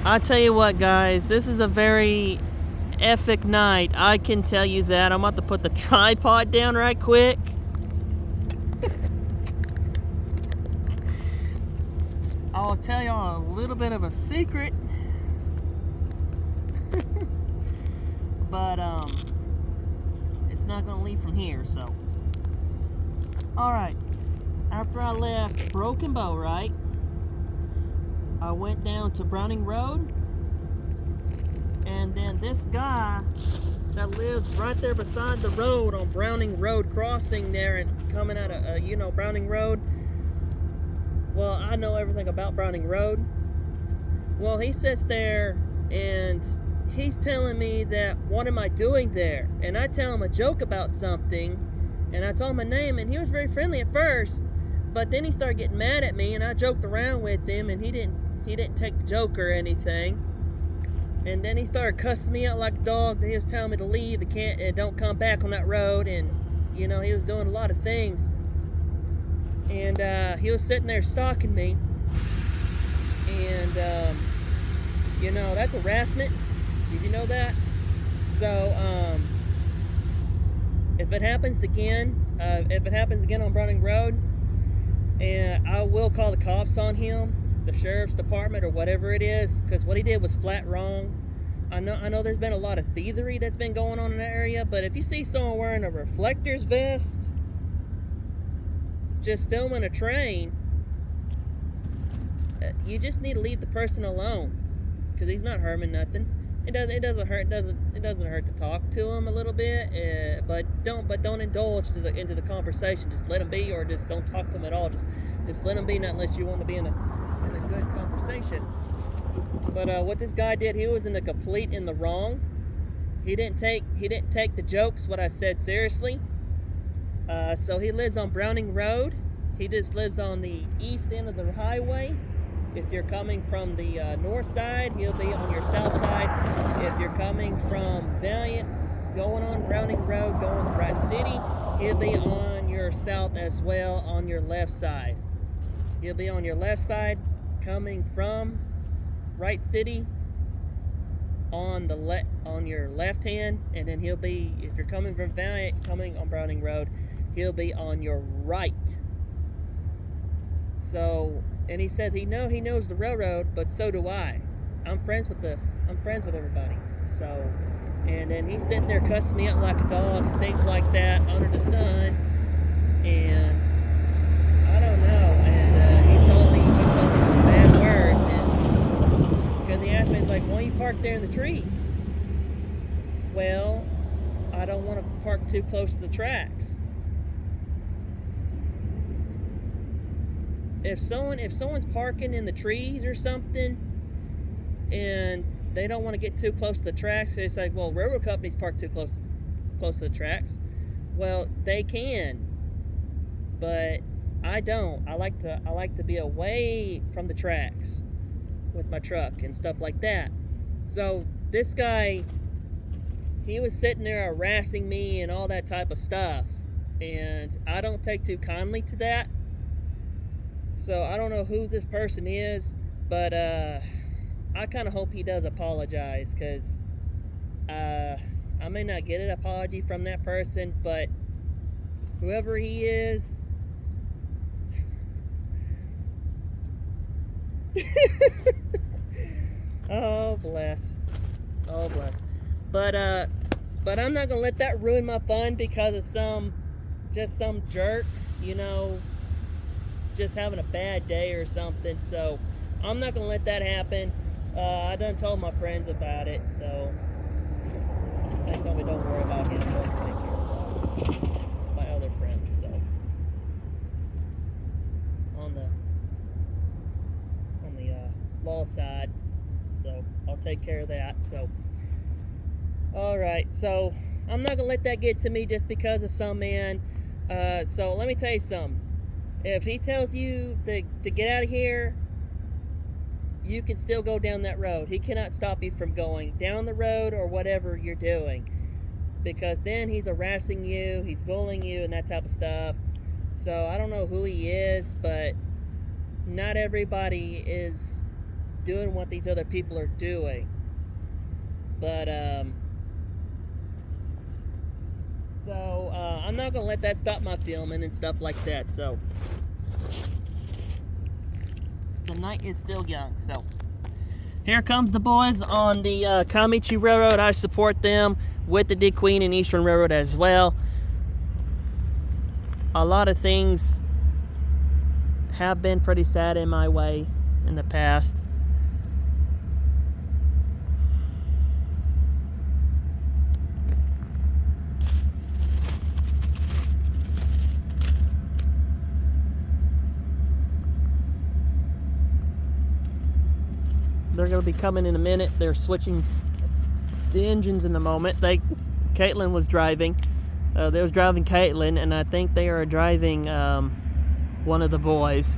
I tell you what, guys, this is a very epic night. I can tell you that. I'm about to put the tripod down right quick. I'll tell y'all a little bit of a secret. But it's not gonna leave from here, so. Alright. After I left Broken Bow, right? I went down to Browning Road, and then this guy that lives right there beside the road on Browning Road crossing there and coming out of, you know, Browning Road. Well, I know everything about Browning Road. Well, he sits there and he's telling me that, what am I doing there? And I tell him a joke about something, and I told him a name, and he was very friendly at first, but then he started getting mad at me, and I joked around with him, and he didn't take the joke or anything. And then he started cussing me out like a dog. He was telling me to leave and don't come back on that road, and you know, he was doing a lot of things. And he was sitting there stalking me, and you know, that's harassment. Did you know that? So if it happens again on Browning Road, and I will call the cops on him, the sheriff's department or whatever it is, because what he did was flat wrong. I know there's been a lot of thievery that's been going on in that area, but if you see someone wearing a reflectors vest just filming a train, you just need to leave the person alone, because he's not harming nothing. It doesn't hurt to talk to him a little bit, but don't indulge into the conversation. Just let him be, or just don't talk to him at all. Just let him be, not unless you want to be in a good conversation. But what this guy did, he was in the wrong. He didn't take the jokes, what I said, seriously. So he lives on Browning Road. He just lives on the east end of the highway. If you're coming from the north side, he'll be on your south side. If you're coming from Valiant, going on Browning Road, going to Wright City, he'll be on your south as well, on your left side. He'll be on your left side, coming from Wright City, on your left hand, and then he'll be, if you're coming from Valiant, coming on Browning Road, he'll be on your right. So, and he says he knows the railroad, but so do I. I'm friends with everybody. So, and then he's sitting there cussing me out like a dog and things like that under the sun, and I don't know. And he told me some bad words, and because he asked me, he's like, "Why you park there in the trees?" Well, I don't want to park too close to the tracks. If someone's parking in the trees or something, and they don't want to get too close to the tracks, it's like, well, railroad companies park too close to the tracks. Well, they can, but I don't. I like to be away from the tracks with my truck and stuff like that. So this guy, he was sitting there harassing me and all that type of stuff, and I don't take too kindly to that. So I don't know who this person is, but I kind of hope he does apologize, because I may not get an apology from that person, but whoever he is, oh bless. But I'm not gonna let that ruin my fun because of some jerk, you know, just having a bad day or something. So I'm not gonna let that happen. I done told my friends about it, so they told me don't worry about him. I'll take care of my other friends. So on the law side, so I'll take care of that. So all right, so I'm not gonna let that get to me just because of some man. So let me tell you something. If he tells you to get out of here, you can still go down that road. He cannot stop you from going down the road or whatever you're doing, because then he's harassing you, he's bullying you and that type of stuff. So I don't know who he is, but not everybody is doing what these other people are doing. But so I'm not gonna let that stop my filming and stuff like that. So the night is still young. So here comes the boys on the Kamichi Railroad. I support them with the DQE and Eastern Railroad as well. A lot of things have been pretty sad in my way in the past. They're going to be coming in a minute. They're switching the engines in the moment. Caitlin was driving. They was driving Caitlin, and I think they are driving one of the boys.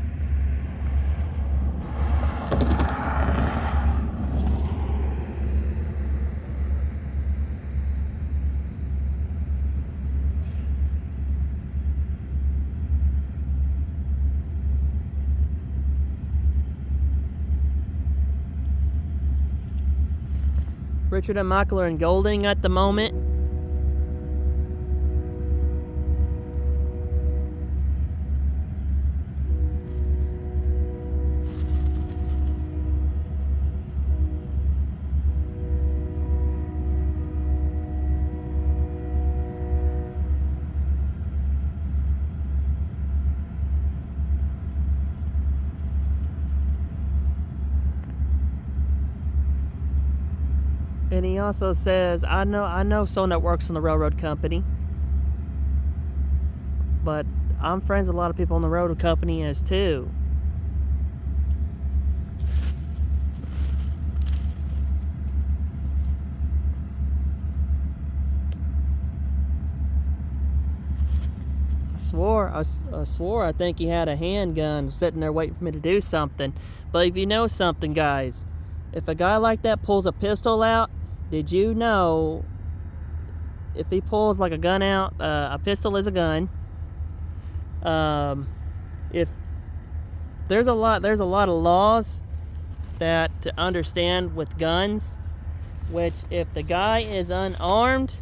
Richard and Michael are in Golding at the moment. And he also says, I know someone that works in the railroad company, but I'm friends with a lot of people in the railroad company as too. I swore I think he had a handgun sitting there waiting for me to do something. But if you know something, guys, if a guy like that pulls a pistol out, did you know if he pulls like a gun out, a pistol is a gun. If there's a lot of laws that to understand with guns, which if the guy is unarmed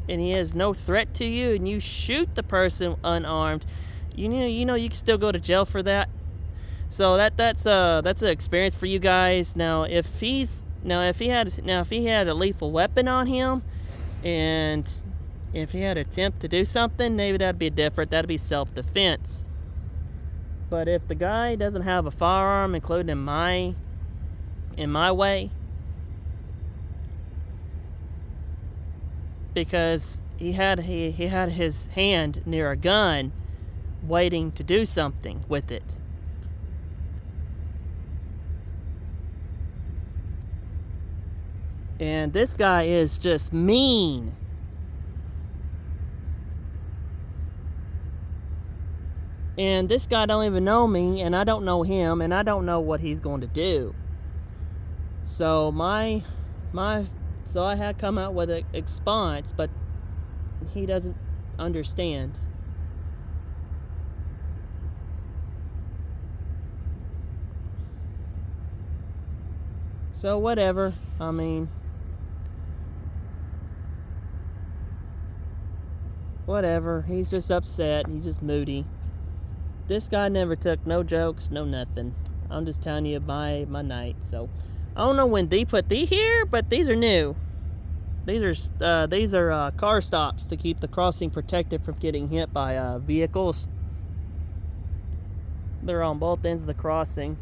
and he has no threat to you and you shoot the person unarmed, you know you can still go to jail for that. So that's an experience for you guys. Now if he had a lethal weapon on him, and if he had an attempt to do something, maybe that'd be different. That'd be self-defense. But if the guy doesn't have a firearm, including in my way, because he had his hand near a gun, waiting to do something with it. And this guy is just mean. And this guy don't even know me, and I don't know him, and I don't know what he's going to do. So so I had come out with a response, but he doesn't understand. So whatever. I mean, whatever. He's just upset. He's just moody. This guy never took no jokes, no nothing. I'm just telling you my night. So I don't know when they put these here, but these are new. These are car stops to keep the crossing protected from getting hit by vehicles. They're on both ends of the crossing,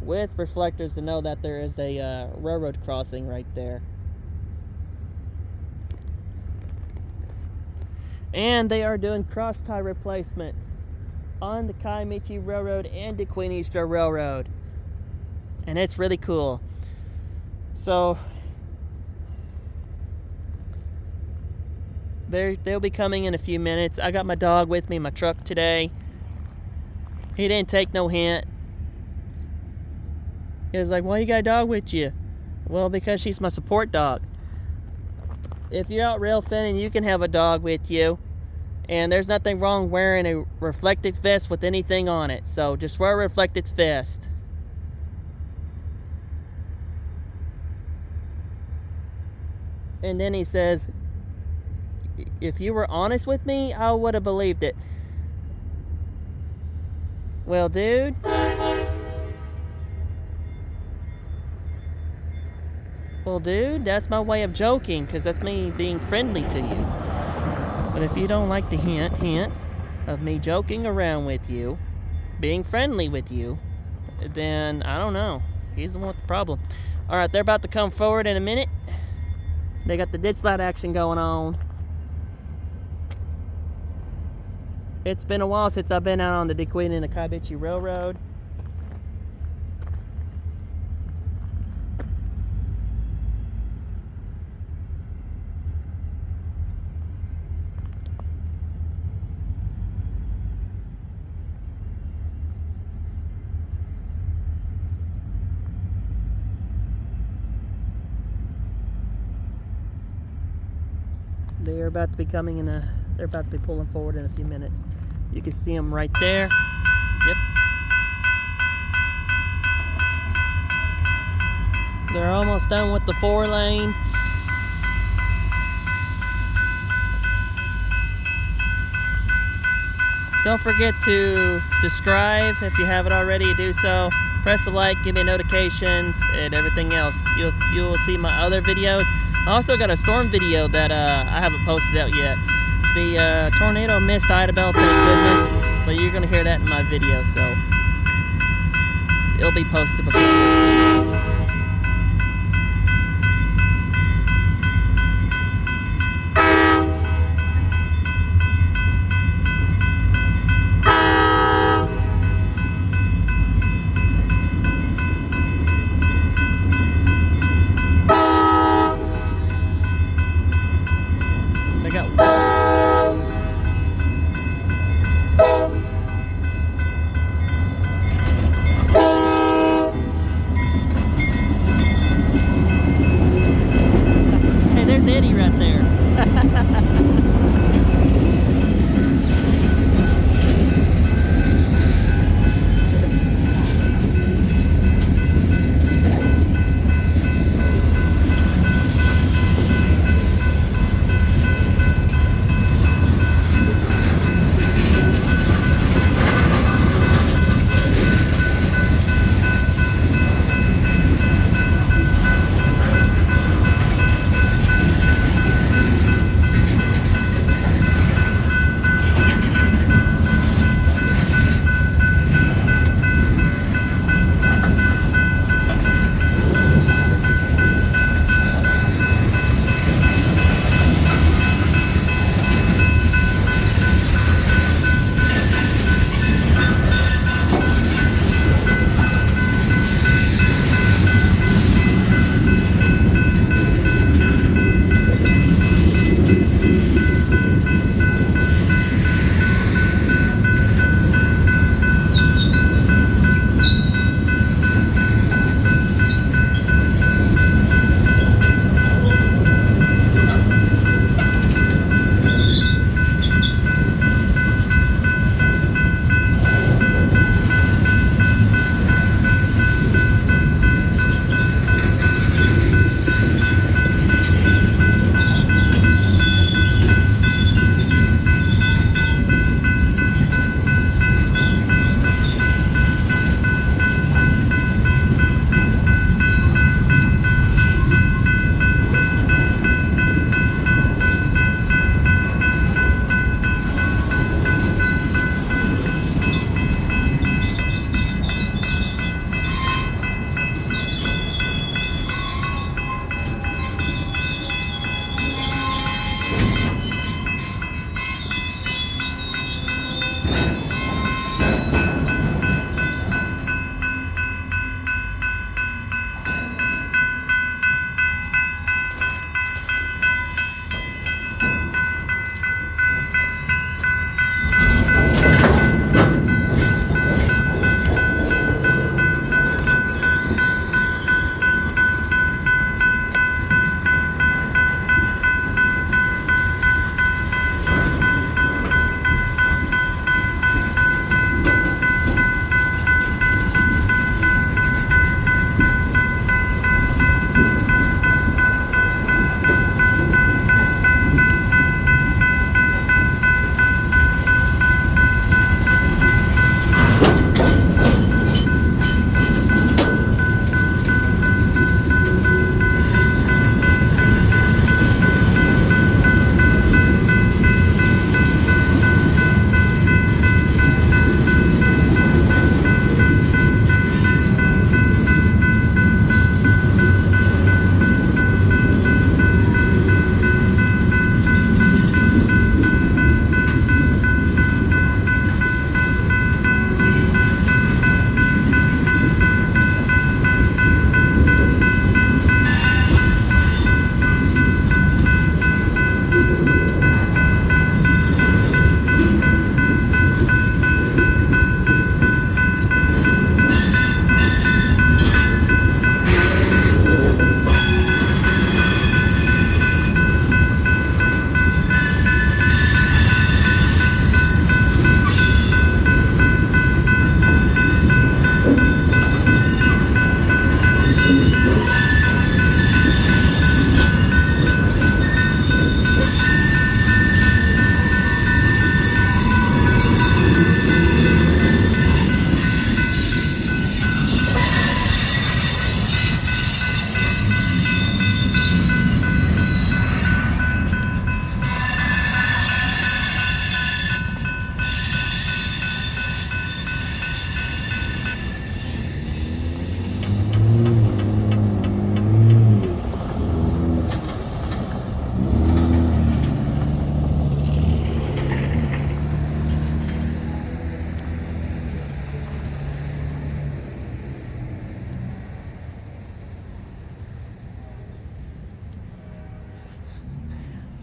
with reflectors to know that there is a railroad crossing right there. And they are doing cross tie replacement on the Kamichi Railroad and DQE Eastern Railroad, and it's really cool. So they'll be coming in a few minutes. I got my dog with me in my truck today. He didn't take no hint. He was like, why you got a dog with you? Well, because she's my support dog. If you're out rail finning, you can have a dog with you. And there's nothing wrong wearing a reflective vest with anything on it. So just wear a reflective vest. And then he says, if you were honest with me, I would have believed it. Well, dude. Well, dude, that's my way of joking, because that's me being friendly to you. But if you don't like the hint of me joking around with you, being friendly with you, then I don't know. He's the one with the problem. All right, they're about to come forward in a minute. They got the ditch light action going on. It's been a while since I've been out on the DQE and the Kaibichi Railroad. They're about to be coming in a. They're about to be pulling forward in a few minutes. You can see them right there. Yep. They're almost done with the 4-lane. Don't forget to subscribe if you haven't already. Do so. Press the like, give me notifications, and everything else. You'll see my other videos. I also got a storm video that I haven't posted out yet. The tornado missed Idabel, thank goodness, but you're gonna hear that in my video, so it'll be posted before this. They got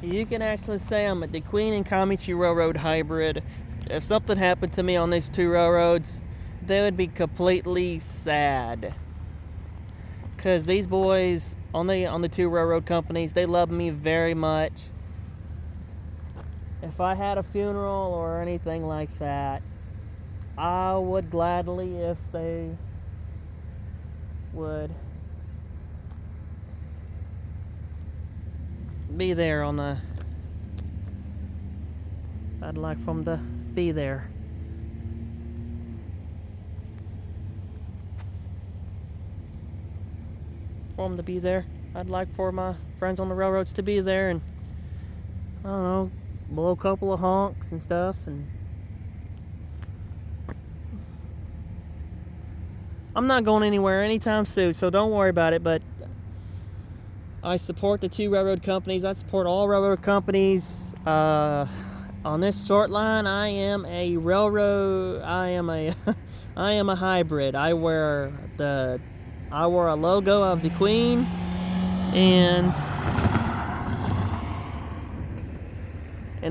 You can actually say I'm a DQE and Kamichi Railroad hybrid. If something happened to me on these two railroads, they would be completely sad. Because these boys on the two railroad companies, they love me very much. If I had a funeral or anything like that, I would gladly, if they would be there on the... I'd like for them to be there. For them to be there. I'd like for my friends on the railroads to be there and, I don't know, blow a couple of honks and stuff. And I'm not going anywhere anytime soon, so don't worry about it. But I support the two railroad companies. I support all railroad companies. On this short line, I am a railroad. I am a hybrid. I wear a logo of the Queen and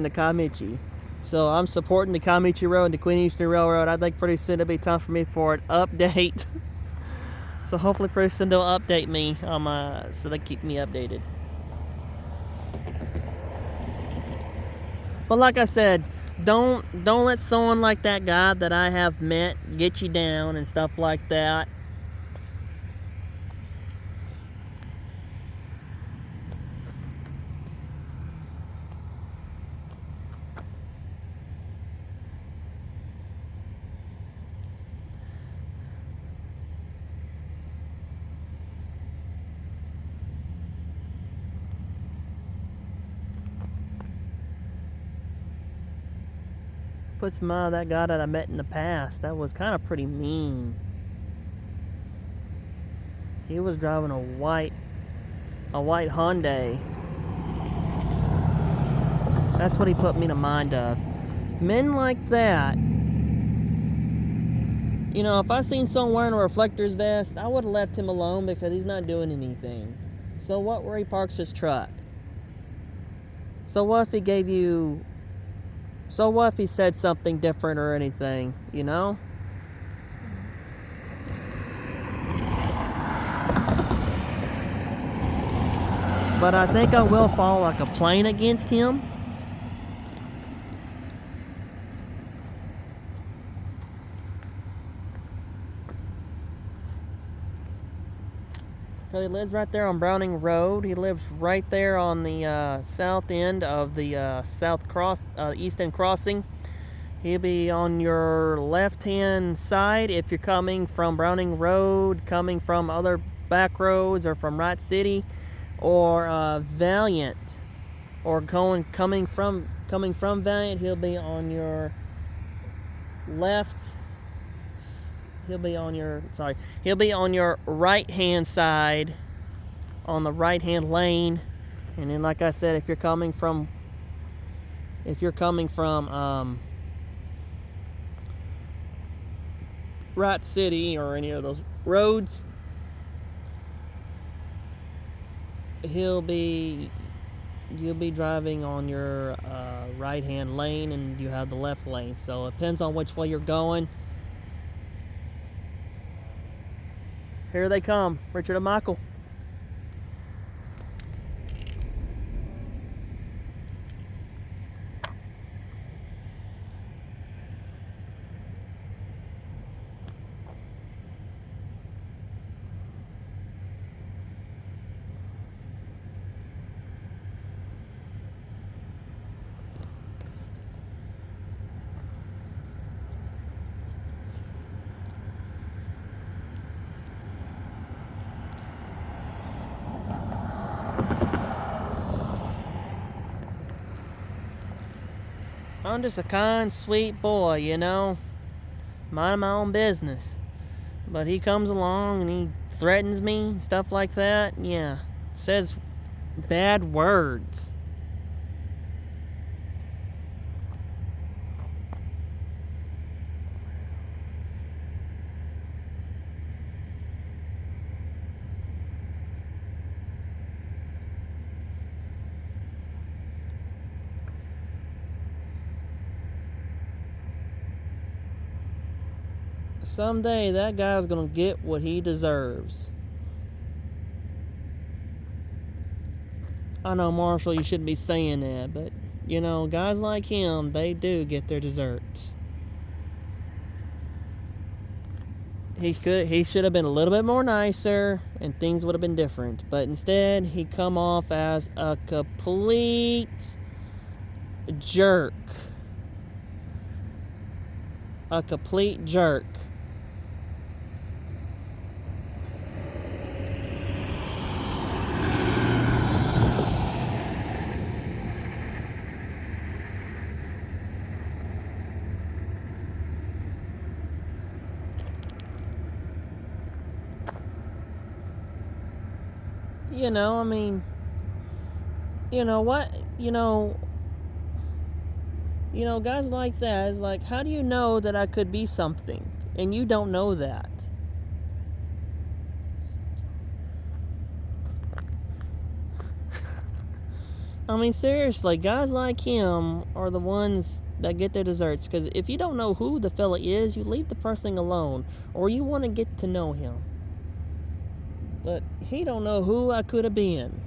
the Kamichi. So I'm supporting the Kamichi Road and the Queen Eastern Railroad. I think pretty soon it'll be time for me for an update. So hopefully pretty soon they'll update me so they keep me updated. But like I said, don't let someone like that guy that I have met get you down and stuff like that. Puts my that guy that I met in the past. That was kind of pretty mean. He was driving a white Hyundai. That's what he put me to mind of. Men like that. You know, if I seen someone wearing a reflectors vest, I would have left him alone because he's not doing anything. So what where he parks his truck? So what if he gave you... So what if he said something different or anything, you know? But I think I will file a complaint against him. Because he lives right there on Browning Road. He lives right there on the south end of the East End Crossing. He'll be on your left-hand side if you're coming from Browning Road, coming from other back roads, or from Wright City, or Valiant, or coming from Valiant. He'll be on your left. He'll be on your right-hand side, on the right-hand lane. And then, like I said, if you're coming from Wright City or any of those roads, you'll be driving on your right-hand lane, and you have the left lane. So it depends on which way you're going. Here they come, Richard and Michael. I'm just a kind, sweet boy, you know, mind my own business. But he comes along and he threatens me and stuff like that. Yeah, says bad words. someday that guy's gonna get what he deserves. I know, Marshall, you shouldn't be saying that, but, you know, guys like him, they do get their desserts. He should have been a little bit more nicer, and things would have been different. But instead, he come off as a complete jerk. A complete jerk. You know, I mean, you know what, guys like that is like, how do you know that I could be something and you don't know that? I mean, seriously, guys like him are the ones that get their desserts, because if you don't know who the fella is, you leave the person alone, or you want to get to know him. But he don't know who I could have been.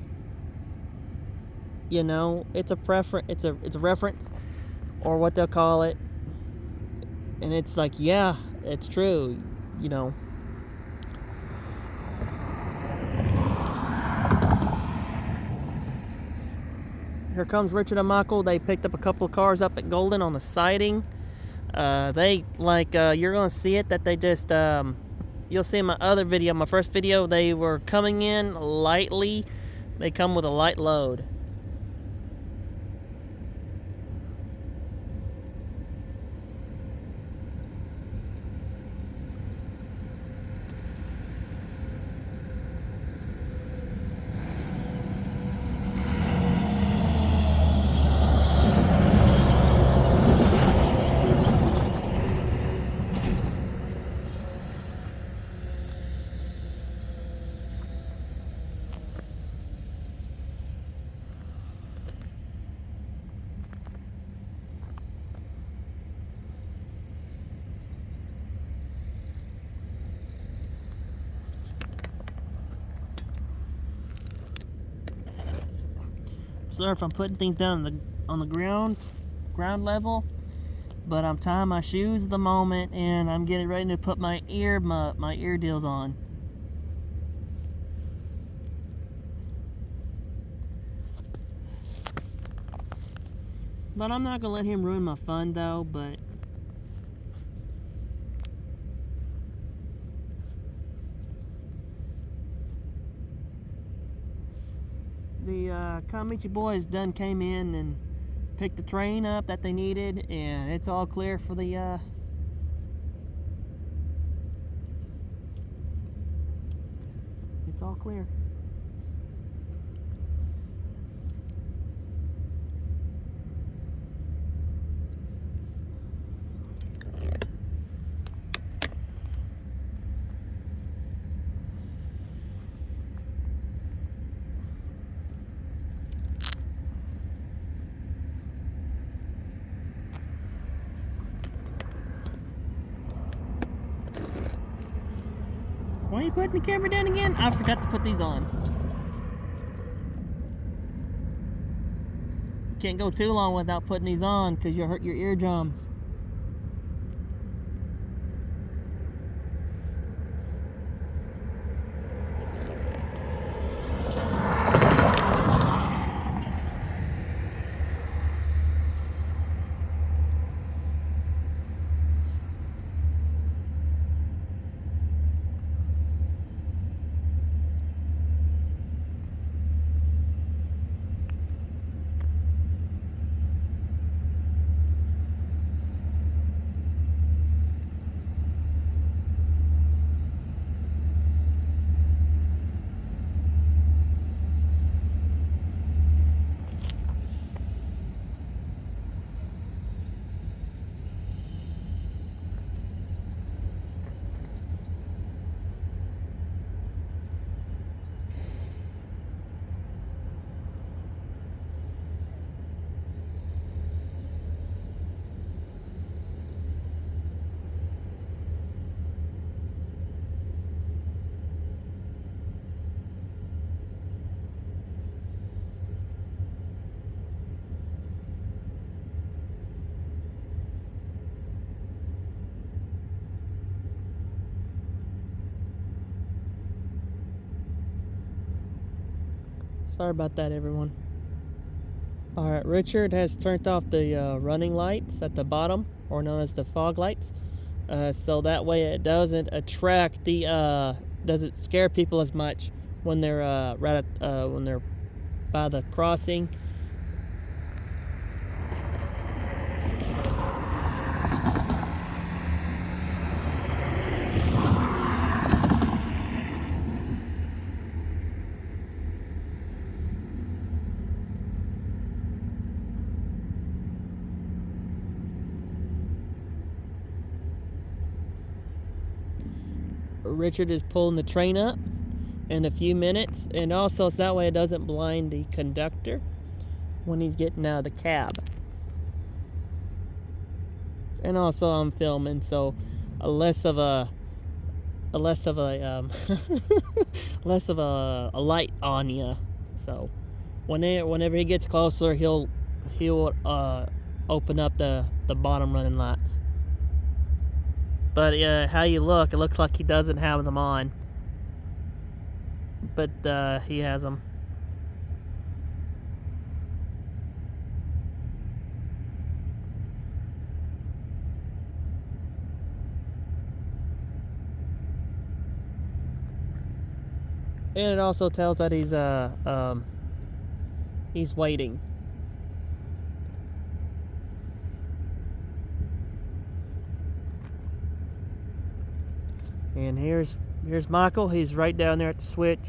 You know, it's a reference, or what they'll call it. And it's like, yeah, it's true, you know. Here comes Richard and Michael. They picked up a couple of cars up at Golden on the siding. You're going to see it, that they just, you'll see in my other video, my first video, they were coming in lightly. They come with a light load. Sorry if I'm putting things down on the ground level, but I'm tying my shoes at the moment, and I'm getting ready to put my ear deals on. But I'm not gonna let him ruin my fun, though. But the Kamichi boys done came in and picked the train up that they needed, and it's all clear for the it's all clear. Why are you putting the camera down again? I forgot to put these on. You can't go too long without putting these on, because you'll hurt your eardrums. Sorry about that, everyone. Alright, Richard has turned off the running lights at the bottom, or known as the fog lights. So that way it doesn't attract the, doesn't scare people as much when they're, when they're by the crossing. Richard is pulling the train up in a few minutes, and also so that way it doesn't blind the conductor when he's getting out of the cab. And also I'm filming, so less of a less of a light on you. So whenever he gets closer, he'll open up the bottom running lights. But how you look, it looks like he doesn't have them on. But he has them. And it also tells that he's waiting. And here's Michael. He's right down there at the switch.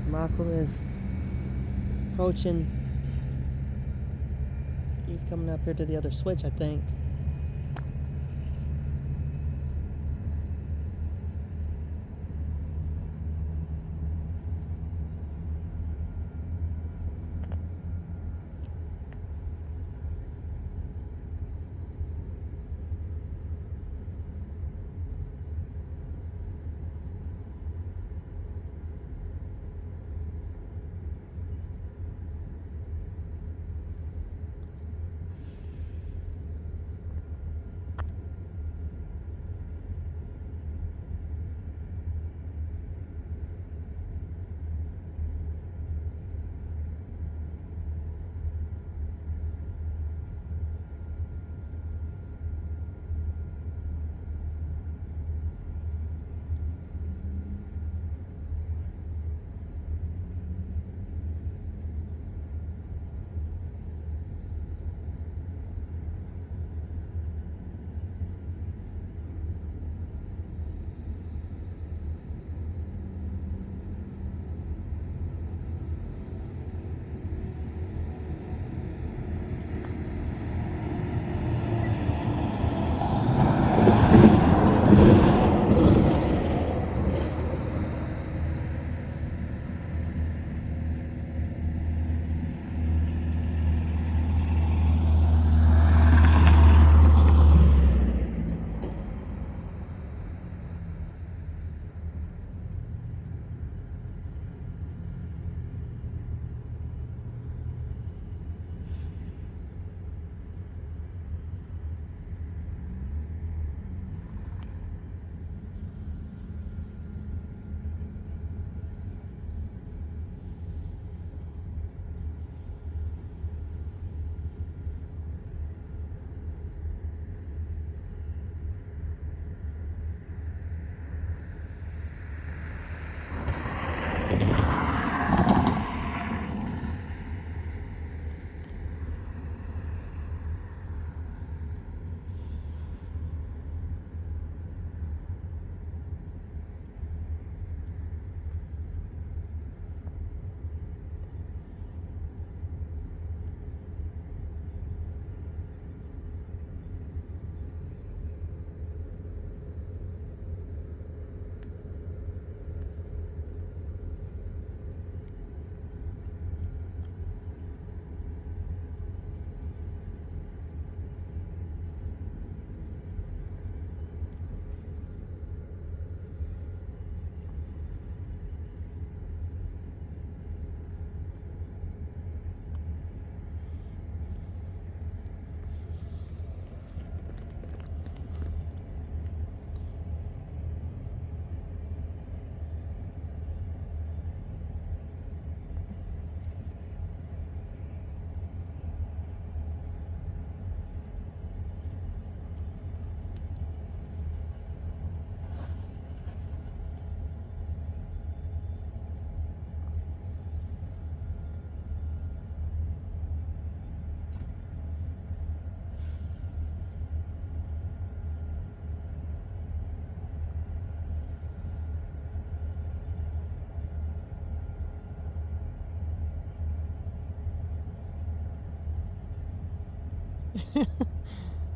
Michael is approaching. He's coming up here to the other switch, I think.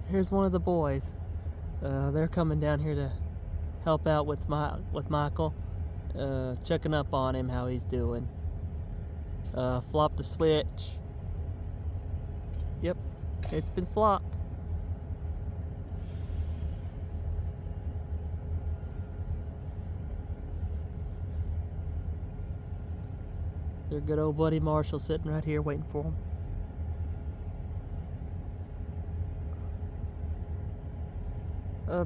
Here's one of the boys. They're coming down here to help out with Michael, checking up on him, how he's doing. Flop the switch. Yep, it's been flopped. Their good old buddy Marshall sitting right here waiting for him.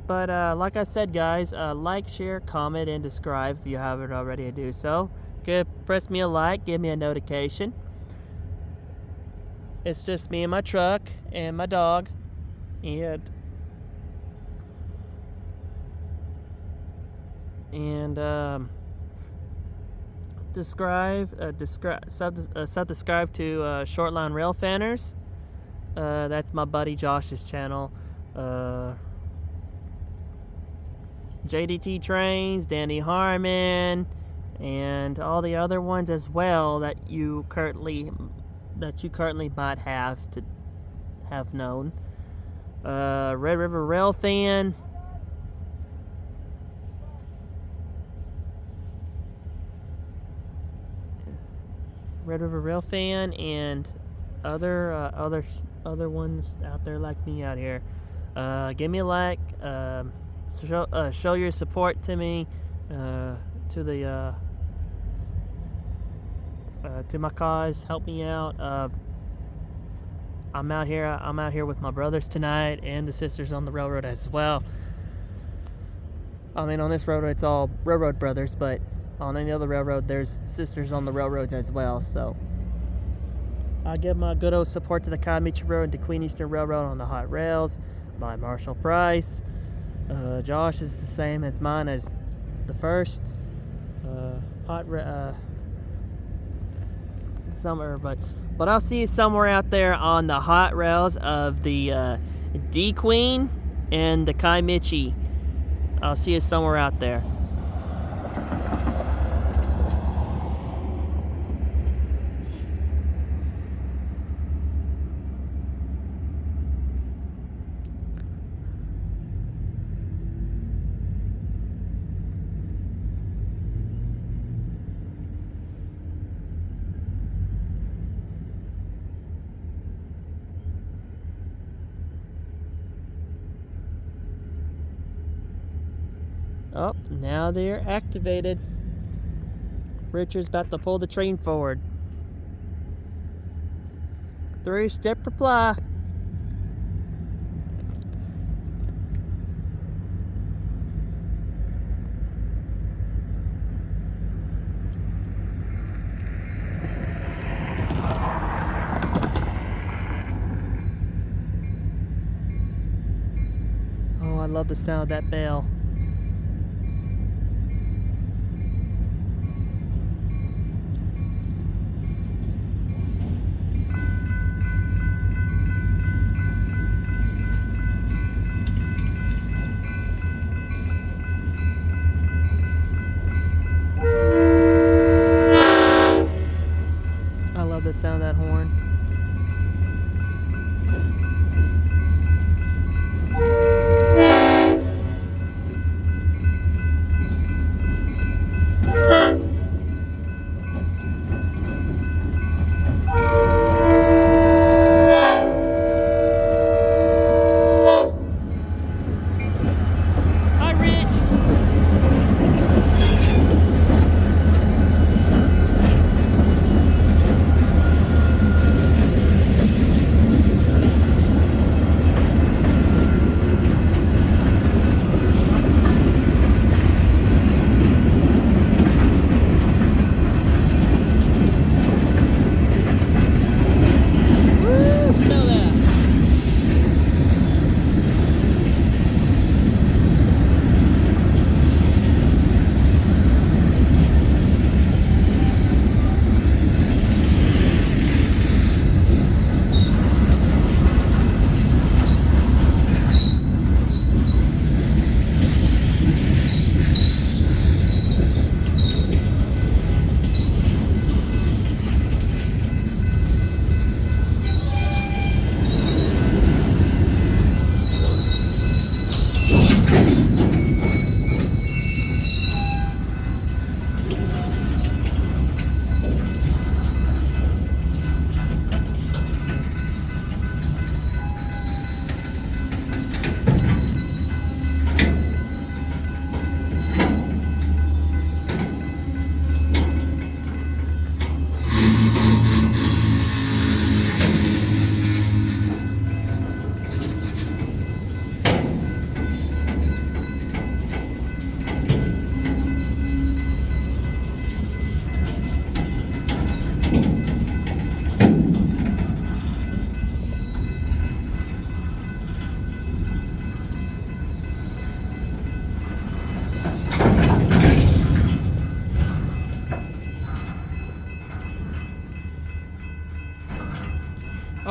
But like I said, guys, like, share, comment, and subscribe if you haven't already. Do so. Press me a like, give me a notification. It's just me and my truck and my dog, and subscribe to Shortline Rail Fanners. That's my buddy Josh's channel. JDT Trains, Danny Harmon, and all the other ones as well that you currently might have known. Red River Rail Fan. Red River Rail Fan and other ones out there like me out here. Give me a like. Show your support to me, to my cause. Help me out. I'm out here with my brothers tonight and the sisters on the railroad as well. I mean, on this railroad it's all railroad brothers, but on any other railroad there's sisters on the railroads as well. So I give my good old support to the Kamichi Road and the Queen Eastern Railroad on the hot rails by Marshall Price. Josh is the same as mine as the first summer, but I'll see you somewhere out there on the hot rails of the D Queen and the Kamichi. I'll see you somewhere out there. Oh, now they're activated. Richard's about to pull the train forward. 3-step reply. Oh, I love the sound of that bell. The sound of that horn.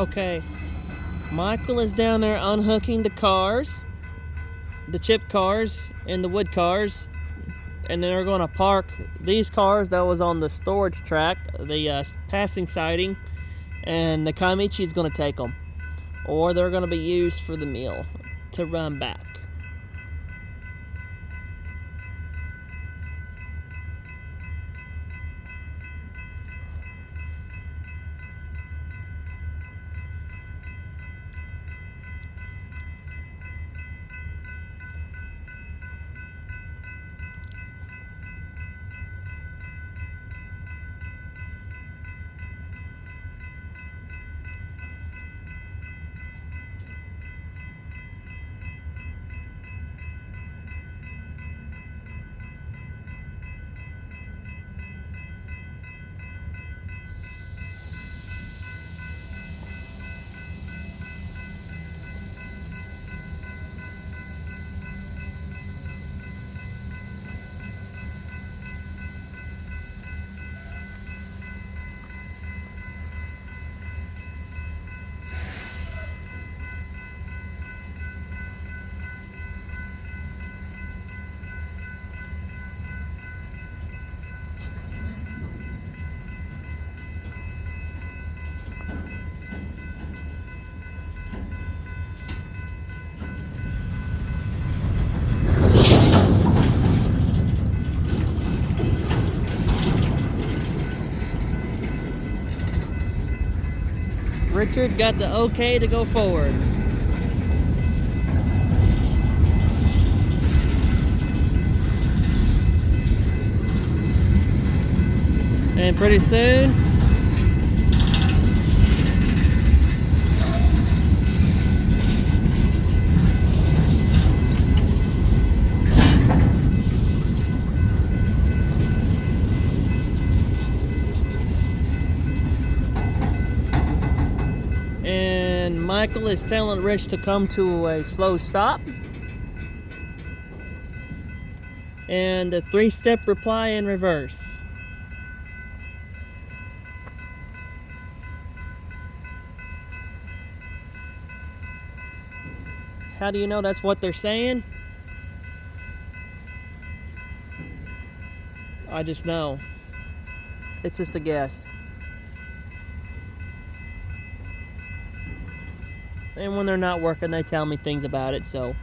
Okay, Michael is down there unhooking the cars, the chip cars and the wood cars, and then they're going to park these cars that was on the storage track, the passing siding, and the Kamichi is going to take them, or they're going to be used for the mill to run back. Richard got the okay to go forward. And pretty soon, and Michael is telling Rich to come to a slow stop. And the 3-step reply in reverse. How do you know that's what they're saying? I just know. It's just a guess. And when they're not working, they tell me things about it, so.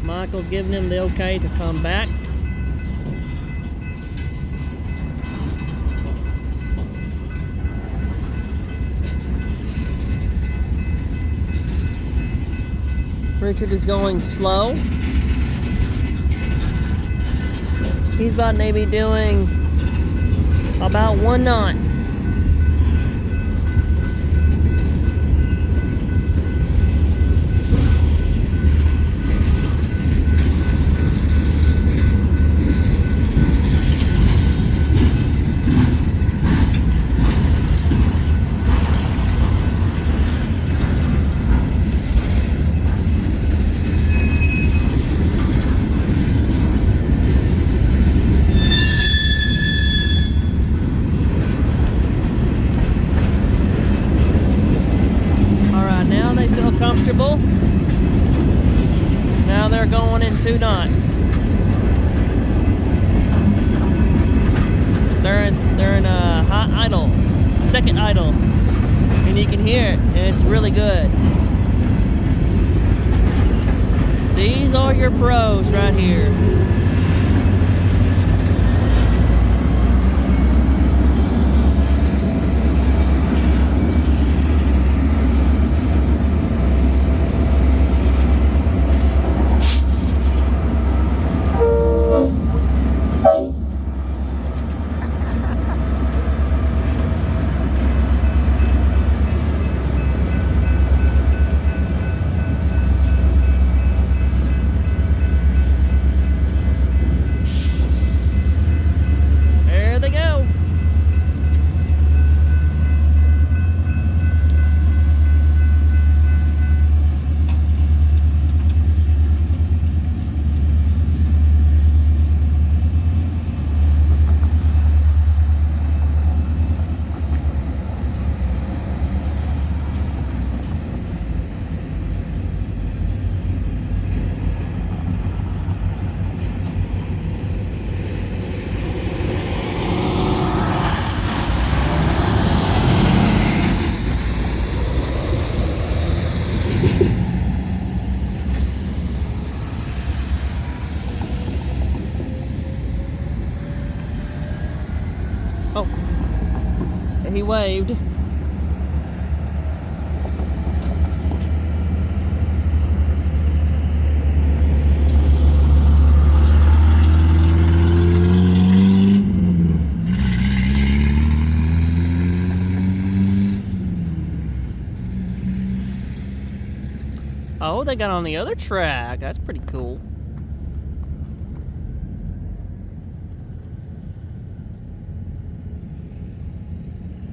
Michael's giving him the okay to come back. Richard is going slow. He's about maybe doing about 1 knot. Comfortable. Now they're going in 2 knots. They're in a hot idle, second idle, and you can hear it, and it's really good. These are your pros right here. Oh, he waved. Oh, they got on the other track. That's pretty cool.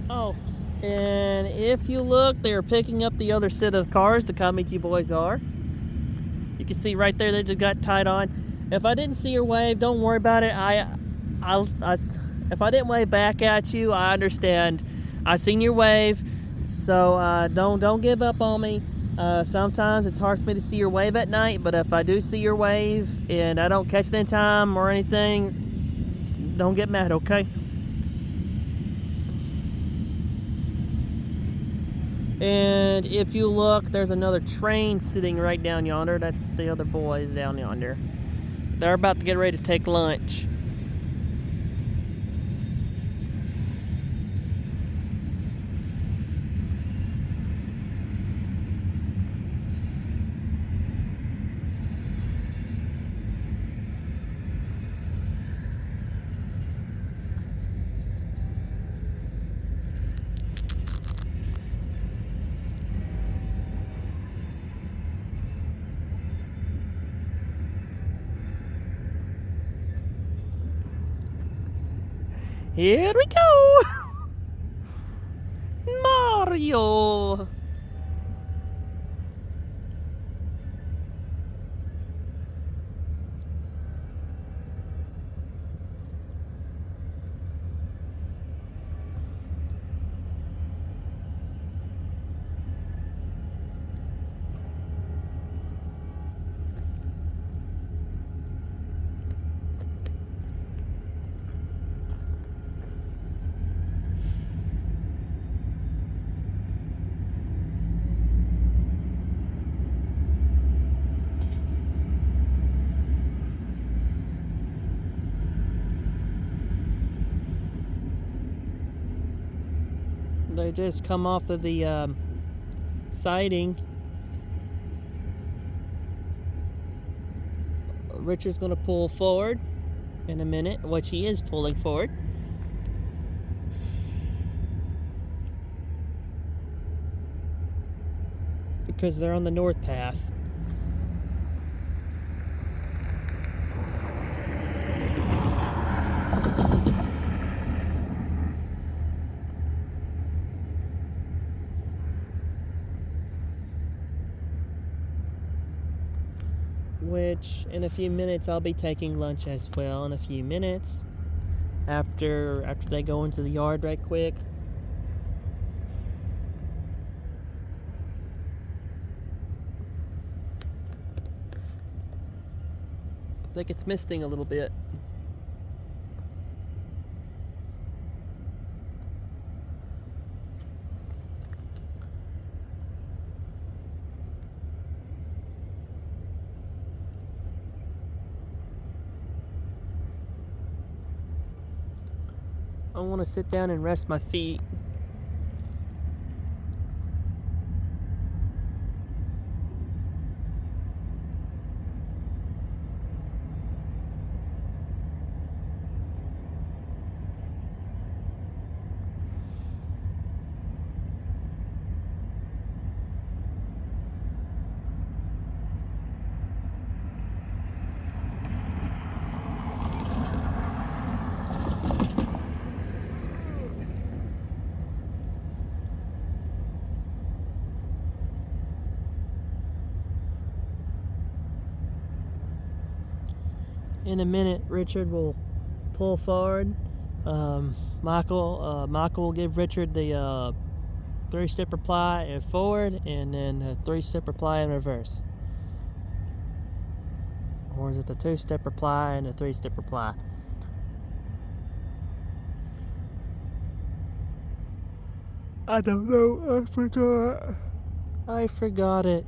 Oh, and if you look, they're picking up the other set of cars, the Kamichi boys are. You can see right there, they just got tied on. If I didn't see your wave, don't worry about it. If I didn't wave back at you, I understand. I seen your wave, so don't give up on me. Sometimes it's hard for me to see your wave at night, but if I do see your wave and I don't catch it in time or anything, don't get mad, okay? And if you look, there's another train sitting right down yonder. That's the other boys down yonder. They're about to get ready to take lunch. Here we go! Mario! They just come off of the siding. Richard's going to pull forward in a minute, which he is pulling forward. Because they're on the north pass. Which in a few minutes I'll be taking lunch as well in a few minutes after they go into the yard right quick. I think it's misting a little bit. I want to sit down and rest my feet. In a minute, Richard will pull forward. Michael will give Richard the 3-step reply in forward, and then a 3-step reply in reverse. Or is it the 2-step reply and a 3-step reply? I don't know. I forgot it.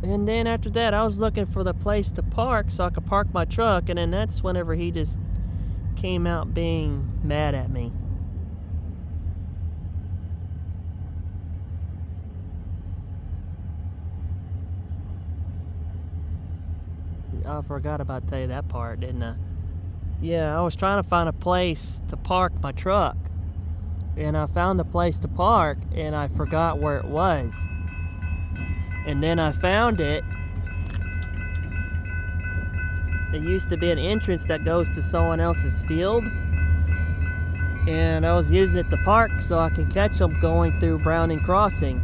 And then after that, I was looking for the place to park so I could park my truck, and then that's whenever he just came out being mad at me. I forgot about telling you that part, didn't I? Yeah, I was trying to find a place to park my truck, and I found the place to park, and I forgot where it was. And then I found it. It used to be an entrance that goes to someone else's field. And I was using it to park so I can catch them going through Browning Crossing.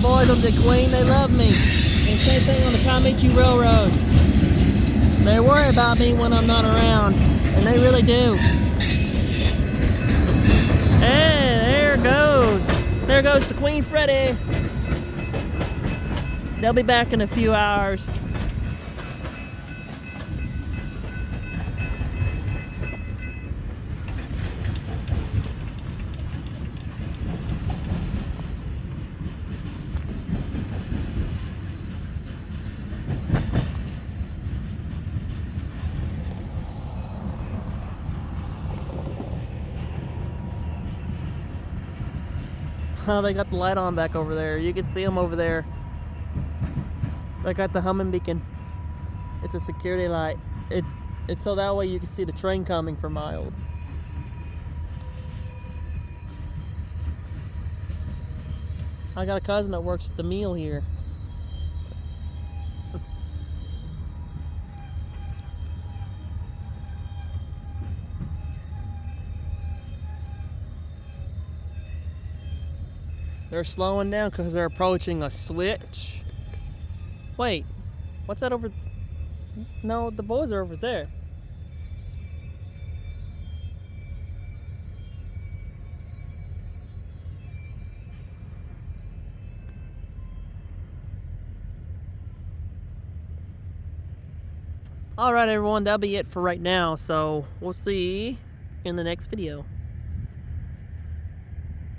boys on the Queen, they love me. And same thing on the Comanche Railroad. They worry about me when I'm not around, and they really do. Hey, there goes. There goes the Queen Freddy. They'll be back in a few hours. Oh, they got the light on back over there. You can see them over there. They got the humming beacon. It's a security light. It's so that way you can see the train coming for miles. I got a cousin that works at the mill here. They're slowing down because they're approaching a switch. Wait, what's that over? No, the boys are over there. Alright everyone, that'll be it for right now. So we'll see in the next video.